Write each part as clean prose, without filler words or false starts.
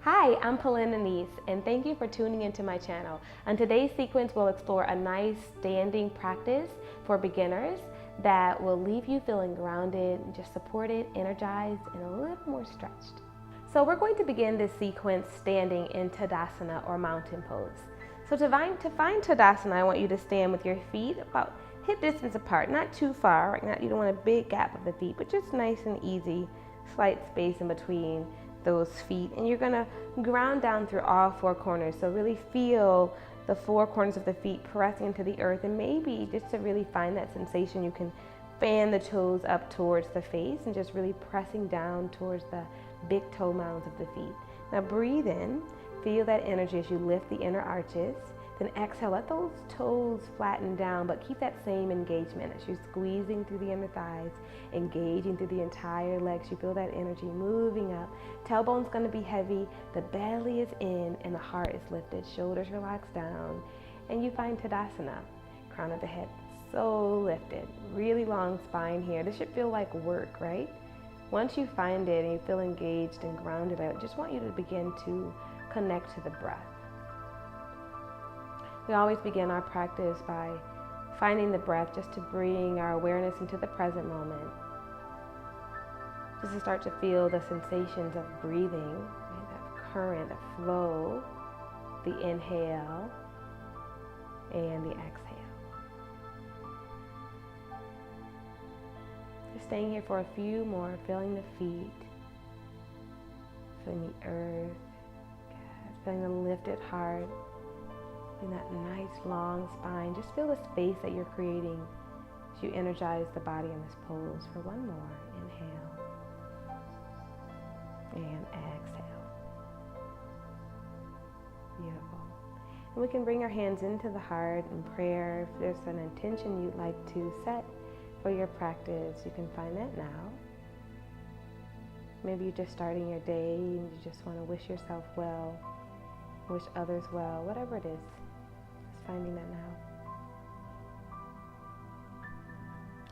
Hi, I'm Paulina Nice, and thank you for tuning into my channel. On today's sequence, we'll explore a nice standing practice for beginners that will leave you feeling grounded, just supported, energized, and a little more stretched. So we're going to begin this sequence standing in Tadasana or mountain pose. So to find Tadasana, I want you to stand with your feet about hip distance apart, not too far. Right now, you don't want a big gap of the feet, but just nice and easy, slight space in between those feet. And you're gonna ground down through all four corners. So really feel the four corners of the feet pressing into the earth, and maybe just to really find that sensation, you can fan the toes up towards the face and just really pressing down towards the big toe mounds of the feet. Now breathe in, feel that energy as you lift the inner arches. Then exhale, let those toes flatten down, but keep that same engagement as you're squeezing through the inner thighs, engaging through the entire legs. You feel that energy moving up. Tailbone's gonna be heavy, the belly is in, and the heart is lifted. Shoulders relax down, and you find Tadasana. Crown of the head so lifted. Really long spine here. This should feel like work, right? Once you find it and you feel engaged and grounded, I just want you to begin to connect to the breath. We always begin our practice by finding the breath, just to bring our awareness into the present moment. Just to start to feel the sensations of breathing, right? That current, the flow, the inhale and the exhale. Just staying here for a few more, feeling the feet, feeling the earth, feeling the lifted heart. In that nice long spine, just feel the space that you're creating as you energize the body in this pose for one more. Inhale and exhale. Beautiful. And we can bring our hands into the heart in prayer. If there's an intention you'd like to set for your practice, you can find that now. Maybe you're just starting your day and you just want to wish yourself well, wish others well, whatever it is. Finding that now.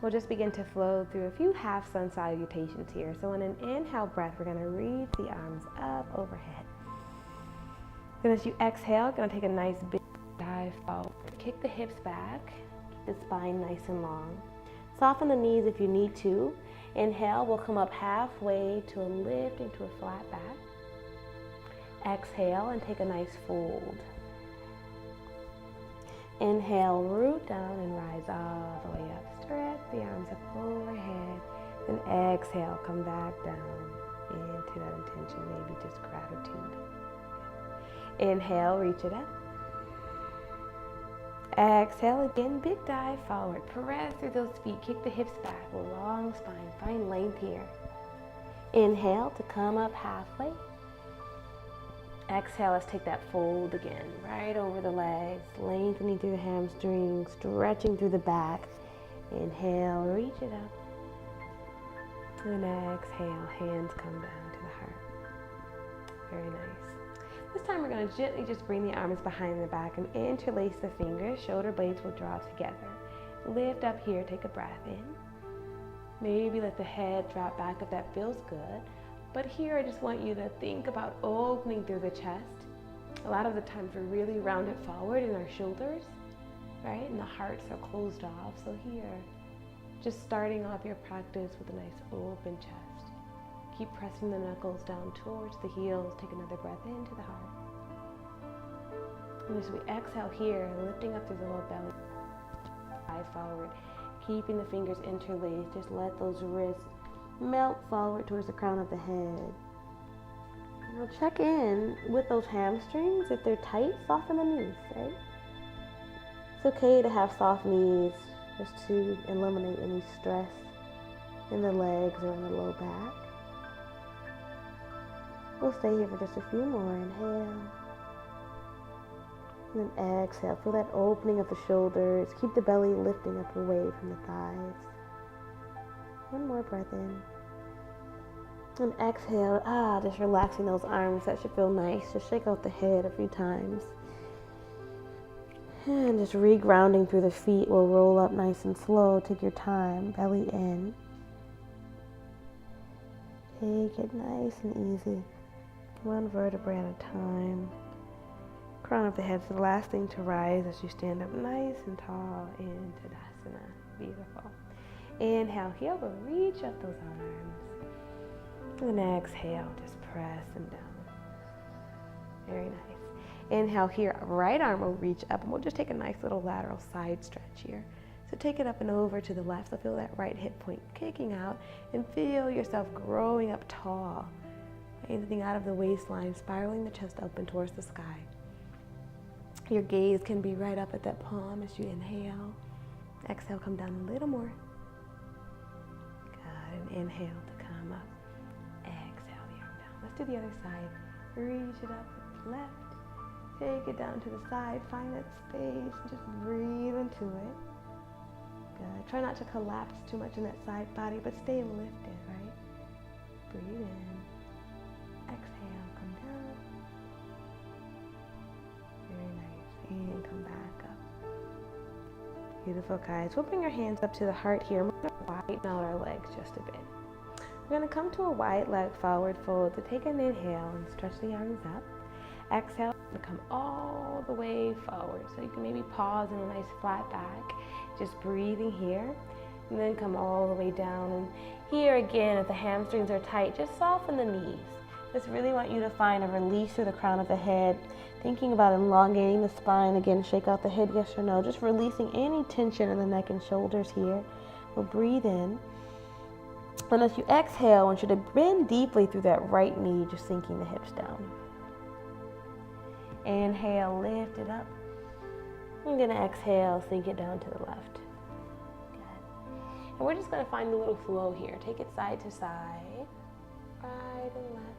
We'll just begin to flow through a few half sun salutations here. So on an inhale breath, we're going to reach the arms up overhead. Then as you exhale, going to take a nice big dive forward. Kick the hips back, keep the spine nice and long. Soften the knees if you need to. Inhale, we'll come up halfway to a lift into a flat back. Exhale and take a nice fold. Inhale, root down and rise all the way up. Stretch the arms up overhead. Then exhale, come back down into that intention, maybe just gratitude. Inhale, reach it up. Exhale again, big dive forward. Press through those feet, kick the hips back, long spine, find length here. Inhale to come up halfway. Exhale, let's take that fold again, right over the legs, lengthening through the hamstrings, stretching through the back. Inhale, reach it up. And exhale, hands come down to the heart. Very nice. This time we're going to gently just bring the arms behind the back and interlace the fingers. Shoulder blades will draw together. Lift up here, take a breath in. Maybe let the head drop back if that feels good. But here I just want you to think about opening through the chest. A lot of the times we're really rounded forward in our shoulders, right? And the hearts are closed off. So here, just starting off your practice with a nice open chest. Keep pressing the knuckles down towards the heels. Take another breath into the heart. And as we exhale here, lifting up through the low belly, eye forward, keeping the fingers interlaced. Just let those wrists melt forward towards the crown of the head. Now check in with those hamstrings. If they're tight, soften the knees, right? It's okay to have soft knees just to eliminate any stress in the legs or in the low back. We'll stay here for just a few more. Inhale. And then exhale. Feel that opening of the shoulders. Keep the belly lifting up away from the thighs. One more breath in. And exhale, just relaxing those arms. That should feel nice. Just shake out the head a few times. And just regrounding through the feet. We'll roll up nice and slow. Take your time. Belly in. Take it nice and easy. one vertebrae at a time. Crown of the head's the last thing to rise as you stand up nice and tall in Tadasana. Beautiful. Inhale here, we'll reach up those arms. And then exhale, just press them down. Very nice. Inhale here, right arm will reach up, and we'll just take a nice little lateral side stretch here. So take it up and over to the left, so feel that right hip point kicking out, and feel yourself growing up tall. Anything out of the waistline, spiraling the chest open towards the sky. Your gaze can be right up at that palm as you inhale. Exhale, come down a little more. Good, and inhale to come up. Exhale the arm down. Let's do the other side. Reach it up, left. Take it down to the side. Find that space and just breathe into it. Good. Try not to collapse too much in that side body, but stay lifted, right? Breathe in. Exhale, come down. Very nice. And come back up. Beautiful, guys. We'll bring your hands up to the heart here. We're going to widen out our legs just a bit. We're going to come to a wide leg forward fold. So take an inhale and stretch the arms up. Exhale to come all the way forward. So you can maybe pause in a nice flat back. Just breathing here. And then come all the way down. And here again, if the hamstrings are tight, just soften the knees. Just really want you to find a release through the crown of the head. Thinking about elongating the spine. Again, shake out the head, yes or no. Just releasing any tension in the neck and shoulders here. We'll breathe in. And as you exhale, I want you to bend deeply through that right knee, just sinking the hips down. Inhale, lift it up. I'm going to exhale, sink it down to the left. Good. And we're just going to find a little flow here. Take it side to side, right and left.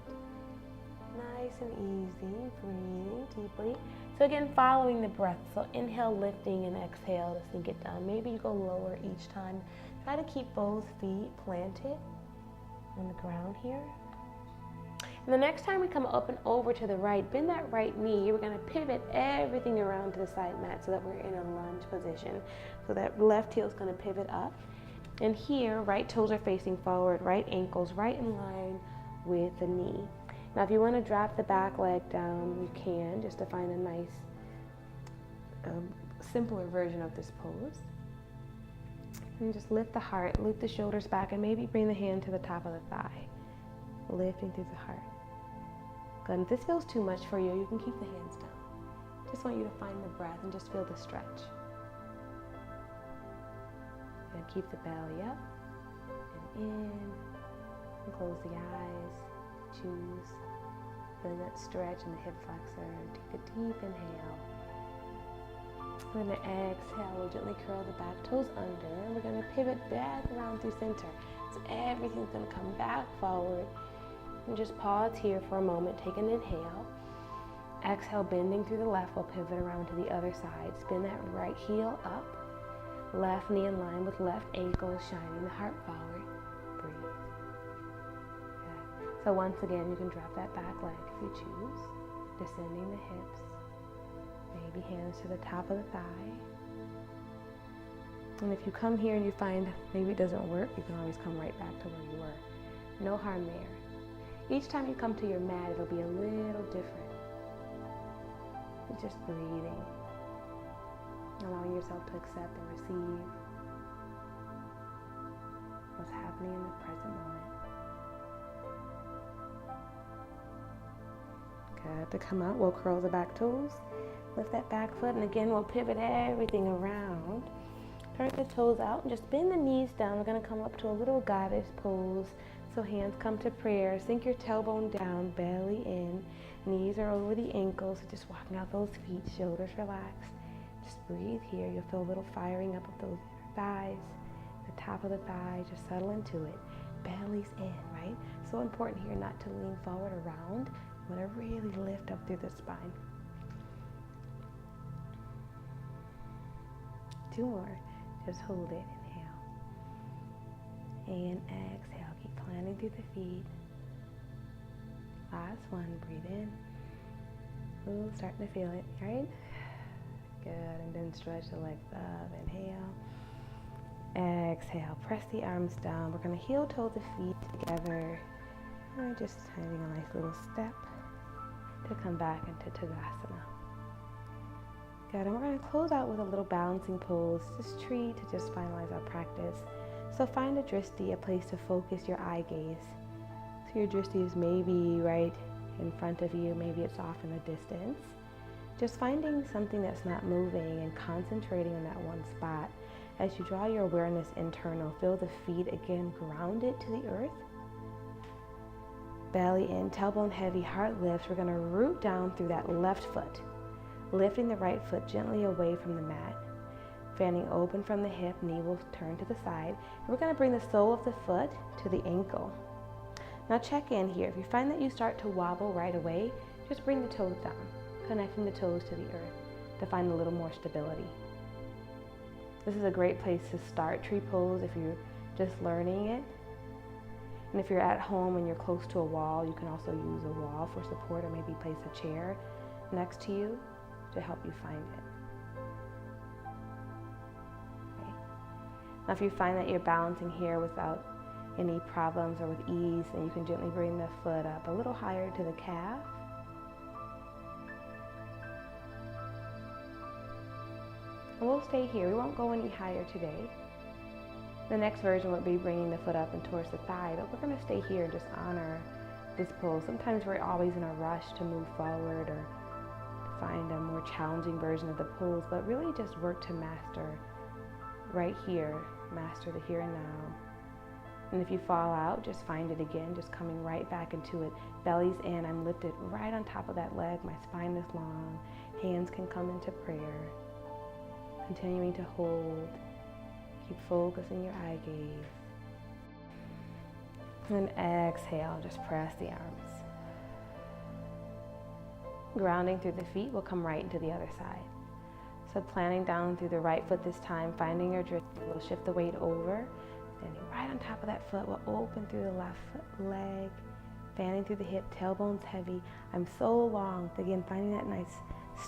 Nice and easy, breathing deeply. So again, following the breath. So inhale, lifting, and exhale to sink it down. Maybe you go lower each time. Try to keep both feet planted on the ground here. And the next time we come up and over to the right, bend that right knee. We're going to pivot everything around to the side mat so that we're in a lunge position. So that left heel is going to pivot up. And here, right toes are facing forward, right ankles right in line with the knee. Now, if you want to drop the back leg down, you can, just to find a nice, simpler version of this pose. And just lift the heart, loop the shoulders back, and maybe bring the hand to the top of the thigh, lifting through the heart. Good. And if this feels too much for you, you can keep the hands down. Just want you to find the breath and just feel the stretch. And keep the belly up and in, and close the eyes. Choose. Feeling that stretch in the hip flexor. Take a deep inhale. We're going to exhale. We'll gently curl the back toes under. And we're going to pivot back around through center. So everything's going to come back forward. And just pause here for a moment. Take an inhale. Exhale, bending through the left. We'll pivot around to the other side. Spin that right heel up. Left knee in line with left ankle, shining the heart forward. Breathe. Good. So once again, you can drop that back leg if you choose. Descending the hips. Maybe hands to the top of the thigh. And if you come here and you find maybe it doesn't work, you can always come right back to where you were. No harm there. Each time you come to your mat, it'll be a little different. Just breathing. Allowing yourself to accept and receive what's happening in the present moment. Good. To come out, we'll curl the back toes. Lift that back foot, and again, we'll pivot everything around. Turn the toes out and just bend the knees down. We're going to come up to a little goddess pose. So hands come to prayer. Sink your tailbone down, belly in. Knees are over the ankles. So just walking out those feet, shoulders relaxed. Just breathe here. You'll feel a little firing up of those thighs. The top of the thigh, just settle into it. Belly's in, right? So important here not to lean forward around. You want to really lift up through the spine. 2 more. Just hold it. Inhale. And exhale. Keep planting through the feet. Last one. Breathe in. Ooh, starting to feel it, right? Good. And then stretch the legs up. Inhale. Exhale. Press the arms down. We're going to heel toe the feet together. And just having a nice little step. to come back into Tadasana. Good, and we're going to close out with a little balancing pose, this tree, to just finalize our practice. So find a drishti, a place to focus your eye gaze. So your drishti is maybe right in front of you, maybe it's off in the distance. Just finding something that's not moving and concentrating on that one spot. As you draw your awareness internal, feel the feet again grounded to the earth. Belly in, tailbone heavy, heart lifts. We're going to root down through that left foot, lifting the right foot gently away from the mat. Fanning open from the hip, knee will turn to the side. We're going to bring the sole of the foot to the ankle. Now check in here. If you find that you start to wobble right away, just bring the toes down, connecting the toes to the earth to find a little more stability. This is a great place to start tree pose if you're just learning it. And if you're at home and you're close to a wall, you can also use a wall for support, or maybe place a chair next to you to help you find it. Okay. Now if you find that you're balancing here without any problems or with ease, then you can gently bring the foot up a little higher to the calf. And we'll stay here. We won't go any higher today. The next version would be bringing the foot up and towards the thigh, but we're going to stay here and just honor this pose. Sometimes we're always in a rush to move forward or to find a more challenging version of the pose, but really just work to master right here, master the here and now. And if you fall out, just find it again, just coming right back into it. Belly's in, I'm lifted right on top of that leg, my spine is long, hands can come into prayer. Continuing to hold, keep focusing your eye gaze. And exhale, just press the arms. Grounding through the feet, we'll come right into the other side. So planting down through the right foot this time, finding your drift, we'll shift the weight over, standing right on top of that foot, we'll open through the left leg, fanning through the hip, tailbone's heavy. I'm so long, again, finding that nice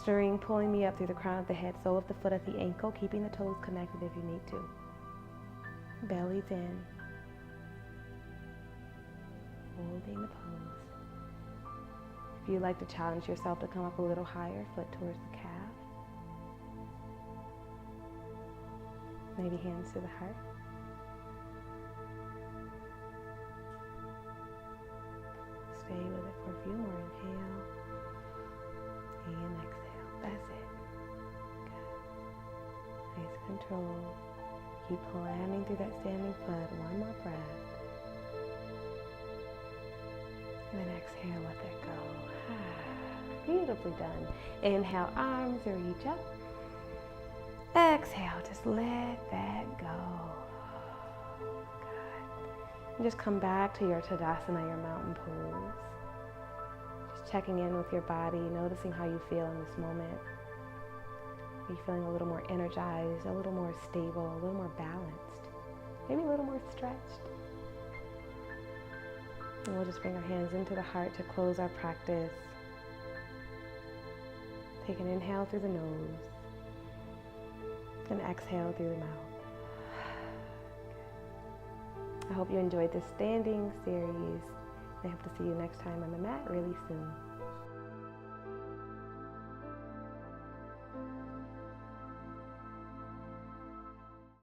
stirring, pulling me up through the crown of the head, sole of the foot at the ankle, keeping the toes connected if you need to. Belly's in. Holding the pose. If you'd like to challenge yourself to come up a little higher, foot towards the calf. Maybe hands to the heart. Stay with it for a few more. Inhale. And exhale. That's it. Good. Nice control. Keep planting through that standing foot. One more breath. And then exhale, let that go. Beautifully done. Inhale, arms reach up. Exhale, just let that go. Good. And just come back to your Tadasana, your mountain pose. Checking in with your body, noticing how you feel in this moment. Are you feeling a little more energized, a little more stable, a little more balanced, maybe a little more stretched? And we'll just bring our hands into the heart to close our practice. Take an inhale through the nose and exhale through the mouth. I hope you enjoyed this standing series. I hope to see you next time on the mat really soon.